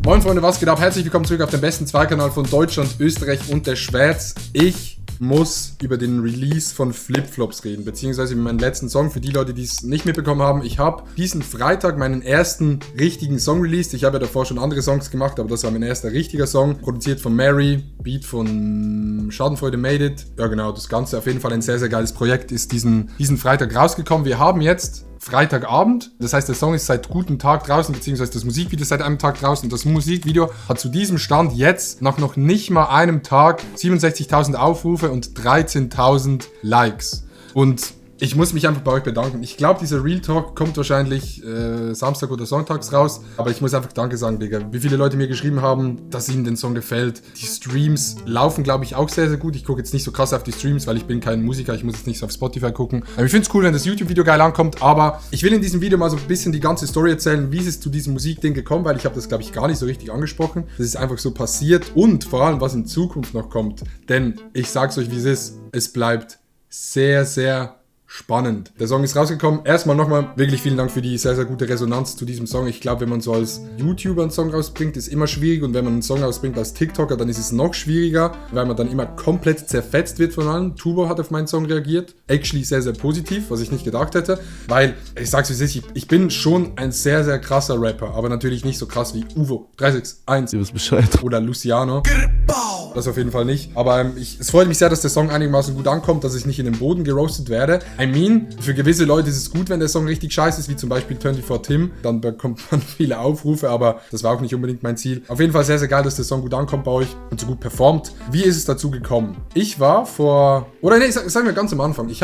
Moin Freunde, was geht ab? Herzlich willkommen zurück auf dem besten Zweikanal von Deutschland, Österreich und der Schweiz. Ich muss über den Release von Flip-Flops reden, beziehungsweise über meinen letzten Song. Für die Leute, die es nicht mitbekommen haben, ich habe diesen Freitag meinen ersten richtigen Song released. Ich habe ja davor schon andere Songs gemacht, aber das war mein erster richtiger Song. Produziert von Mary, Beat von Schadenfreude Made It. Ja genau, das Ganze auf jeden Fall ein sehr, sehr geiles Projekt, ist diesen Freitag rausgekommen. Wir haben jetzt Freitagabend, das heißt, der Song ist seit guten Tag draußen, beziehungsweise das Musikvideo ist seit einem Tag draußen. Und das Musikvideo hat zu diesem Stand jetzt nach noch nicht mal einem Tag 67.000 Aufrufe und 13.000 Likes. Und ich muss mich einfach bei euch bedanken. Ich glaube, dieser Real Talk kommt wahrscheinlich Samstag oder Sonntags raus. Aber ich muss einfach Danke sagen, Digga. Wie viele Leute mir geschrieben haben, dass ihnen der Song gefällt. Die Streams laufen, glaube ich, auch sehr, sehr gut. Ich gucke jetzt nicht so krass auf die Streams, weil ich bin kein Musiker. Ich muss jetzt nicht so auf Spotify gucken. Aber ich finde es cool, wenn das YouTube-Video geil ankommt. Aber ich will in diesem Video mal so ein bisschen die ganze Story erzählen, wie ist es zu diesem Musikding gekommen, weil ich habe das, glaube ich, gar nicht so richtig angesprochen. Das ist einfach so passiert. Und vor allem, was in Zukunft noch kommt. Denn ich sag's euch, wie es ist. Es bleibt sehr, sehr spannend. Der Song ist rausgekommen. Erstmal nochmal wirklich vielen Dank für die sehr, sehr gute Resonanz zu diesem Song. Ich glaube, wenn man so als YouTuber einen Song rausbringt, ist immer schwierig. Und wenn man einen Song rausbringt als TikToker, dann ist es noch schwieriger, weil man dann immer komplett zerfetzt wird von allen. Tubo hat auf meinen Song reagiert. Actually sehr, sehr positiv, was ich nicht gedacht hätte. Weil, ich sag's wie es ist, ich bin schon ein sehr, sehr krasser Rapper. Aber natürlich nicht so krass wie Uvo 361. Ihr wisst Bescheid. Oder Luciano. Das auf jeden Fall nicht. Aber es freut mich sehr, dass der Song einigermaßen gut ankommt, dass ich nicht in den Boden geroastet werde. Für gewisse Leute ist es gut, wenn der Song richtig scheiße ist, wie zum Beispiel 24 Tim. Dann bekommt man viele Aufrufe, aber das war auch nicht unbedingt mein Ziel. Auf jeden Fall sehr, sehr geil, dass der Song gut ankommt bei euch und so gut performt. Wie ist es dazu gekommen? Ich war sagen wir ganz am Anfang. Ich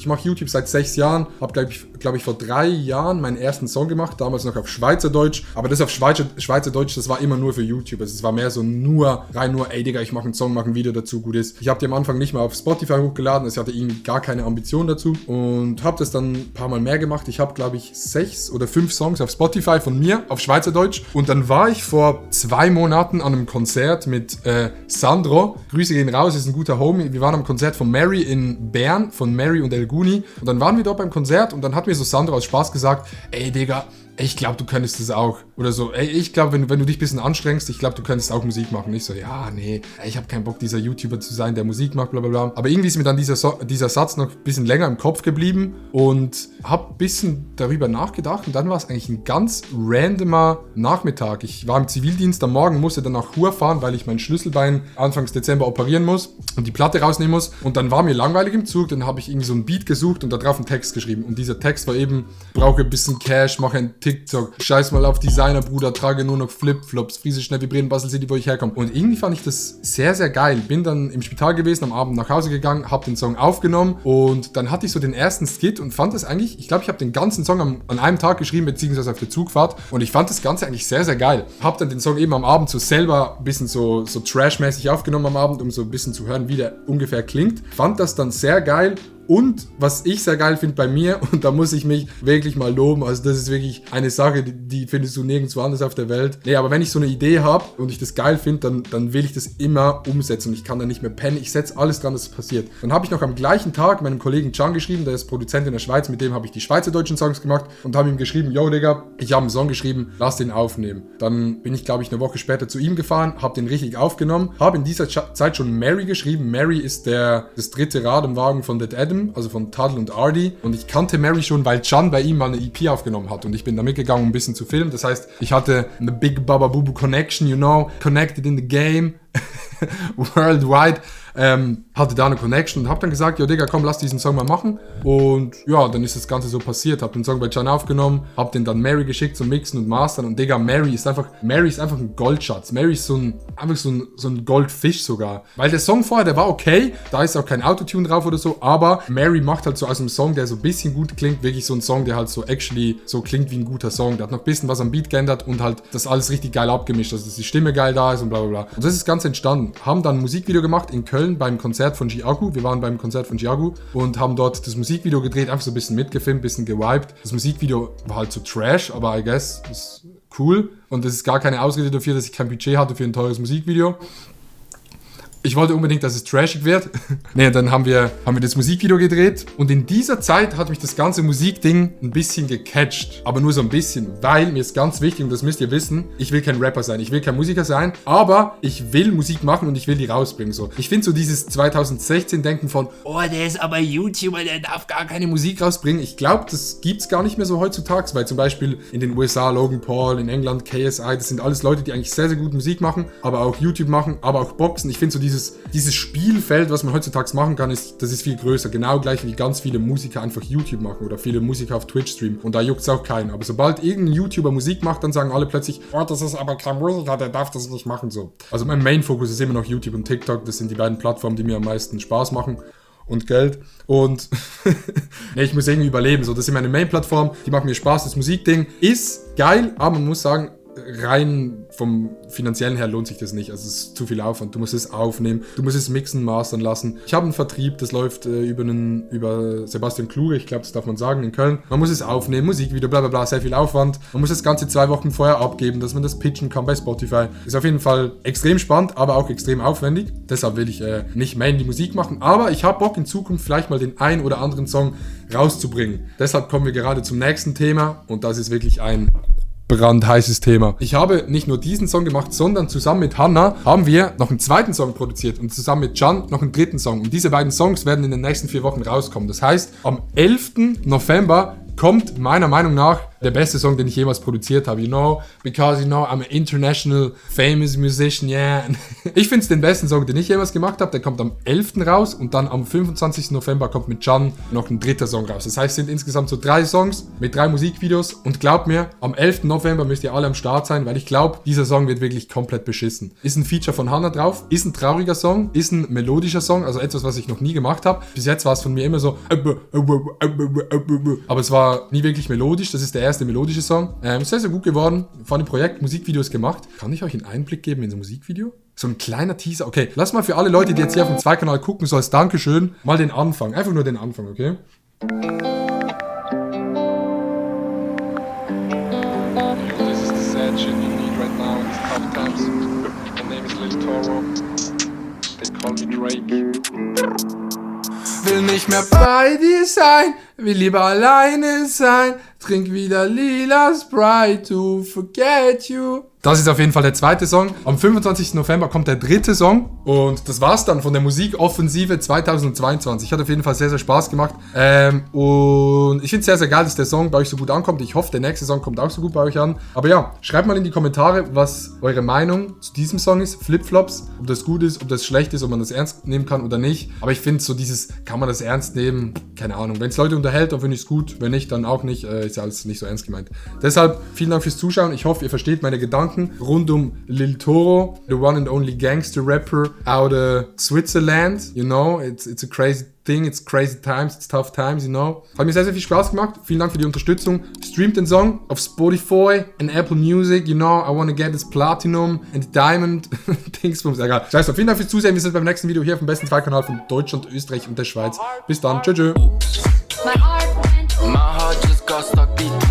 mache YouTube seit 6 Jahren, habe, glaube ich, vor 3 Jahren meinen ersten Song gemacht, damals noch auf Schweizerdeutsch. Aber das auf Schweizerdeutsch, das war immer nur für YouTube. Also es war mehr so ey Digga, ich mache einen Song, mache ein Video dazu, gut ist. Ich habe die am Anfang nicht mal auf Spotify hochgeladen, ich hatte irgendwie gar keine Ambition dazu und habe das dann ein paar Mal mehr gemacht. Ich habe, glaube ich, 6 oder 5 Songs auf Spotify von mir, auf Schweizerdeutsch. Und dann war ich vor 2 Monaten an einem Konzert mit Sandro. Grüße gehen raus, ist ein guter Homie. Wir waren am Konzert von Mary in Bern, von Mary und El Guni. Und dann waren wir dort beim Konzert und dann hat mir so Sandro aus Spaß gesagt, ey Digga, ich glaube, du könntest das auch. Oder so, ey, ich glaube, wenn du dich ein bisschen anstrengst, ich glaube, du könntest auch Musik machen. Ich so, ja, nee, ich habe keinen Bock, dieser YouTuber zu sein, der Musik macht, bla bla bla. Aber irgendwie ist mir dann dieser Satz noch ein bisschen länger im Kopf geblieben und habe ein bisschen darüber nachgedacht. Und dann war es eigentlich ein ganz randomer Nachmittag. Ich war im Zivildienst am Morgen, musste dann nach Chur fahren, weil ich mein Schlüsselbein Anfangs Dezember operieren muss und die Platte rausnehmen muss. Und dann war mir langweilig im Zug, dann habe ich irgendwie so ein Beat gesucht und da drauf einen Text geschrieben. Und dieser Text war eben, brauche ein bisschen Cash, mache ein TikTok, scheiß mal auf Designer, Bruder, trage nur noch Flip-Flops, friese schnell vibrieren, Basel City, wo ich herkomme. Und irgendwie fand ich das sehr, sehr geil. Bin dann im Spital gewesen, am Abend nach Hause gegangen, hab den Song aufgenommen und dann hatte ich so den ersten Skit und fand das eigentlich, ich glaube, ich habe den ganzen Song an einem Tag geschrieben, beziehungsweise auf der Zugfahrt und ich fand das Ganze eigentlich sehr, sehr geil. Hab dann den Song eben am Abend so selber ein bisschen so Trash-mäßig aufgenommen am Abend, um so ein bisschen zu hören, wie der ungefähr klingt. Fand das dann sehr geil. Und was ich sehr geil finde bei mir, und da muss ich mich wirklich mal loben, also das ist wirklich eine Sache, die findest du nirgendwo anders auf der Welt. Nee, aber wenn ich so eine Idee habe und ich das geil finde, dann will ich das immer umsetzen und ich kann da nicht mehr pennen. Ich setze alles dran, dass es passiert. Dann habe ich noch am gleichen Tag meinem Kollegen Can geschrieben, der ist Produzent in der Schweiz, mit dem habe ich die schweizerdeutschen Songs gemacht und habe ihm geschrieben, yo Digga, ich habe einen Song geschrieben, lass den aufnehmen. Dann bin ich, glaube ich, eine Woche später zu ihm gefahren, habe den richtig aufgenommen, habe in dieser Zeit schon Mary geschrieben. Mary ist das dritte Rad im Wagen von Dead Adam, also von Tuddle und Ardy. Und ich kannte Mary schon, weil Can bei ihm mal eine EP aufgenommen hat. Und ich bin da mitgegangen, um ein bisschen zu filmen. Das heißt, ich hatte eine Big Baba Bubu Connection, you know, connected in the game, worldwide. Hatte da eine Connection und hab dann gesagt, yo Digga, komm, lass diesen Song mal machen. Und ja, dann ist das Ganze so passiert. Hab den Song bei Can aufgenommen, hab den dann Mary geschickt zum Mixen und Mastern. Und Digga, Mary ist einfach ein Goldschatz. Mary ist so ein Goldfisch sogar. Weil der Song vorher, der war okay, da ist auch kein Autotune drauf oder so, aber Mary macht halt so aus einem Song, der so ein bisschen gut klingt, wirklich so ein Song, der halt so actually so klingt wie ein guter Song. Der hat noch ein bisschen was am Beat geändert und halt das alles richtig geil abgemischt, also dass die Stimme geil da ist und bla bla bla. Und das ist ganz entstanden. Haben dann ein Musikvideo gemacht in Köln beim Konzert von Giagu. Wir waren beim Konzert von Giagu und haben dort das Musikvideo gedreht, einfach so ein bisschen mitgefilmt, ein bisschen gewiped. Das Musikvideo war halt so Trash, aber I guess ist cool. Und das ist gar keine Ausrede dafür, dass ich kein Budget hatte für ein teures Musikvideo. ich wollte unbedingt, dass es trashig wird. Ne, dann haben wir das Musikvideo gedreht und in dieser Zeit hat mich das ganze Musikding ein bisschen gecatcht. Aber nur so ein bisschen, weil mir ist ganz wichtig, und das müsst ihr wissen, ich will kein Rapper sein, ich will kein Musiker sein, aber ich will Musik machen und ich will die rausbringen. So. Ich finde so dieses 2016-Denken von, oh, der ist aber YouTuber, der darf gar keine Musik rausbringen. Ich glaube, das gibt's gar nicht mehr so heutzutage, weil zum Beispiel in den USA Logan Paul, in England KSI, das sind alles Leute, die eigentlich sehr, sehr gut Musik machen, aber auch YouTube machen, aber auch Boxen. Ich finde so dieses Spielfeld, was man heutzutage machen kann, das ist viel größer. Genau gleich wie ganz viele Musiker einfach YouTube machen oder viele Musiker auf Twitch streamen. Und da juckt es auch keinen. Aber sobald irgendein YouTuber Musik macht, dann sagen alle plötzlich, oh, das ist aber kein Musiker, der darf das nicht machen. So. Also mein Main-Fokus ist immer noch YouTube und TikTok. Das sind die beiden Plattformen, die mir am meisten Spaß machen. Und Geld. Und nee, ich muss irgendwie überleben. So, das sind meine Main-Plattformen, die machen mir Spaß. Das Musikding ist geil, aber man muss sagen, rein vom Finanziellen her lohnt sich das nicht. Also es ist zu viel Aufwand. Du musst es aufnehmen, du musst es mixen, mastern lassen. Ich habe einen Vertrieb, das läuft über Sebastian Kluge, ich glaube, das darf man sagen, in Köln. Man muss es aufnehmen, Musikvideo, bla bla bla, sehr viel Aufwand. Man muss das Ganze 2 Wochen vorher abgeben, dass man das pitchen kann bei Spotify. Ist auf jeden Fall extrem spannend, aber auch extrem aufwendig. Deshalb will ich nicht mehr in die Musik machen. Aber ich habe Bock, in Zukunft vielleicht mal den ein oder anderen Song rauszubringen. Deshalb kommen wir gerade zum nächsten Thema und das ist wirklich ein brandheißes Thema. Ich habe nicht nur diesen Song gemacht, sondern zusammen mit Hannah haben wir noch einen zweiten Song produziert und zusammen mit Can noch einen dritten Song. Und diese beiden Songs werden in den nächsten 4 Wochen rauskommen. Das heißt, am 11. November kommt meiner Meinung nach der beste Song, den ich jemals produziert habe. You know, because you know, I'm an international famous musician, yeah. Ich finde es den besten Song, den ich jemals gemacht habe. Der kommt am 11. raus und dann am 25. November kommt mit Can noch ein dritter Song raus. Das heißt, es sind insgesamt so 3 Songs mit 3 Musikvideos und glaubt mir, am 11. November müsst ihr alle am Start sein, weil ich glaube, dieser Song wird wirklich komplett beschissen. Ist ein Feature von Hannah drauf, ist ein trauriger Song, ist ein melodischer Song, also etwas, was ich noch nie gemacht habe. Bis jetzt war es von mir immer so, aber es war nie wirklich melodisch. Das ist der erste melodische Song. Sehr, sehr gut geworden. Von dem Projekt Musikvideos gemacht. Kann ich euch einen Einblick geben in so ein Musikvideo? So ein kleiner Teaser. Okay, lass mal für alle Leute, die jetzt hier auf dem 2-Kanal gucken, so als Dankeschön, mal den Anfang. Einfach nur den Anfang, okay? This is the sad shit you need right now in these tough times. My name is Lil Toro. They call me Drake. Will nicht mehr bei dir sein, will lieber alleine sein. Trink wieder lila Sprite to forget you. Das ist auf jeden Fall der zweite Song. Am 25. November kommt der dritte Song. Und das war's dann von der Musikoffensive 2022. Hat auf jeden Fall sehr, sehr Spaß gemacht. Und ich finde es sehr, sehr geil, dass der Song bei euch so gut ankommt. Ich hoffe, der nächste Song kommt auch so gut bei euch an. Aber ja, schreibt mal in die Kommentare, was eure Meinung zu diesem Song ist. Flipflops, ob das gut ist, ob das schlecht ist, ob man das ernst nehmen kann oder nicht. Aber ich finde so dieses, kann man das ernst nehmen? Keine Ahnung. Wenn es Leute unterhält, dann finde ich es gut. Wenn nicht, dann auch nicht. Ist ja alles nicht so ernst gemeint. Deshalb vielen Dank fürs Zuschauen. Ich hoffe, ihr versteht meine Gedanken rund um Lil Toro, the one and only gangster rapper out of Switzerland. You know, it's a crazy thing, it's crazy times, it's tough times, you know. Hat mir sehr, sehr viel Spaß gemacht. Vielen Dank für die Unterstützung. Streamt den Song auf Spotify and Apple Music. You know, I wanna get this Platinum and Diamond. Dingsbums, egal. Scheiße, vielen Dank fürs Zusehen. Wir sind beim nächsten Video hier auf dem besten 2-Kanal von Deutschland, Österreich und der Schweiz. Bis dann. Tschö, tschö. My heart just got stuck beating.